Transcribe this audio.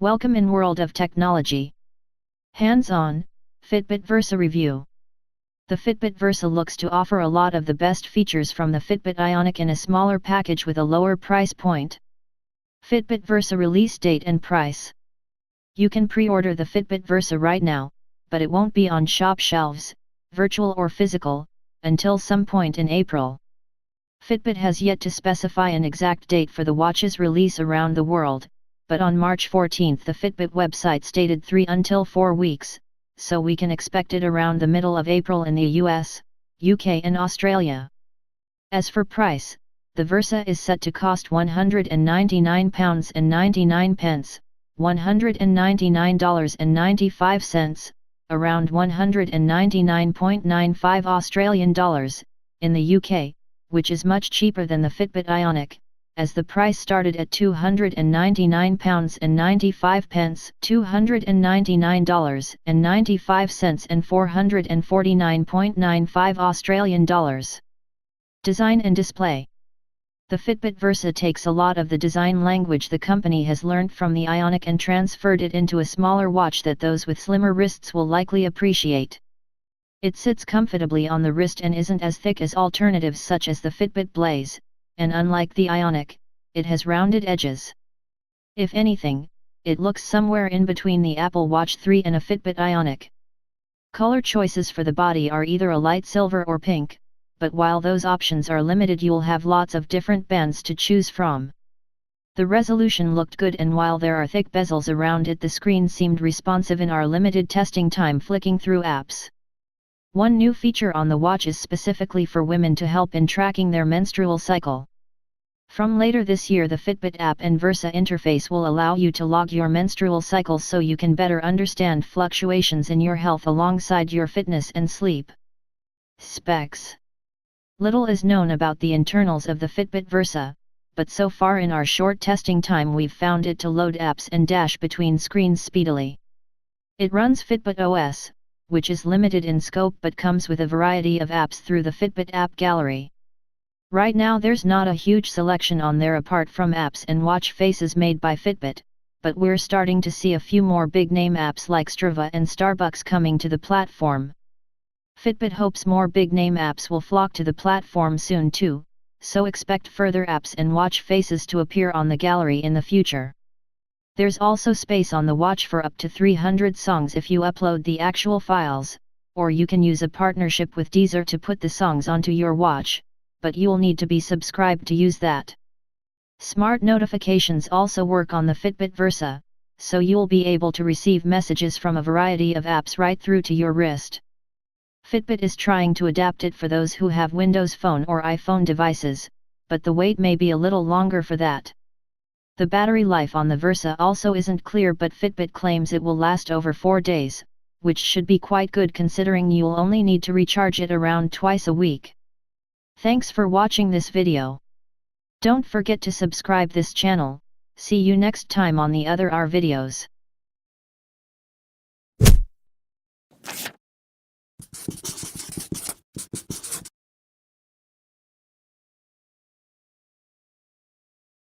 Welcome in world of technology. Hands-on, Fitbit Versa review. The Fitbit Versa looks to offer a lot of the best features from the Fitbit Ionic in a smaller package with a lower price point. Fitbit Versa release date and price. You can pre-order the Fitbit Versa right now, but it won't be on shop shelves, virtual or physical, until some point in April. Fitbit has yet to specify an exact date for the watch's release around the world, but on March 14 the Fitbit website stated 3 until 4 weeks, so we can expect it around the middle of April in the US, UK and Australia. As for price, the Versa is set to cost £199.99, $199.95, around $199.95 Australian dollars, in the UK, which is much cheaper than the Fitbit Ionic, as the price started at £299.95, $299.95 and $449.95 Australian dollars. Design and display. The Fitbit Versa takes a lot of the design language the company has learned from the Ionic and transferred it into a smaller watch that those with slimmer wrists will likely appreciate. It sits comfortably on the wrist and isn't as thick as alternatives such as the Fitbit Blaze, and unlike the Ionic, it has rounded edges. If anything, it looks somewhere in between the Apple Watch 3 and a Fitbit Ionic. Color choices for the body are either a light silver or pink, but while those options are limited, you'll have lots of different bands to choose from. The resolution looked good, and while there are thick bezels around it, the screen seemed responsive in our limited testing time flicking through apps. One new feature on the watch is specifically for women to help in tracking their menstrual cycle. From later this year, the Fitbit app and Versa interface will allow you to log your menstrual cycle so you can better understand fluctuations in your health alongside your fitness and sleep. Specs. Little is known about the internals of the Fitbit Versa, but so far in our short testing time we've found it to load apps and dash between screens speedily. It runs Fitbit OS, which is limited in scope but comes with a variety of apps through the Fitbit app gallery. Right now there's not a huge selection on there apart from apps and watch faces made by Fitbit, but we're starting to see a few more big-name apps like Strava and Starbucks coming to the platform. Fitbit hopes more big-name apps will flock to the platform soon too, so expect further apps and watch faces to appear on the gallery in the future. There's also space on the watch for up to 300 songs if you upload the actual files, or you can use a partnership with Deezer to put the songs onto your watch, but you'll need to be subscribed to use that. Smart notifications also work on the Fitbit Versa, so you'll be able to receive messages from a variety of apps right through to your wrist. Fitbit is trying to adapt it for those who have Windows Phone or iPhone devices, but the wait may be a little longer for that. The battery life on the Versa also isn't clear, but Fitbit claims it will last over 4 days, which should be quite good considering you'll only need to recharge it around twice a week. Thanks for watching this video. Don't forget to subscribe this channel. See you next time on the other our videos.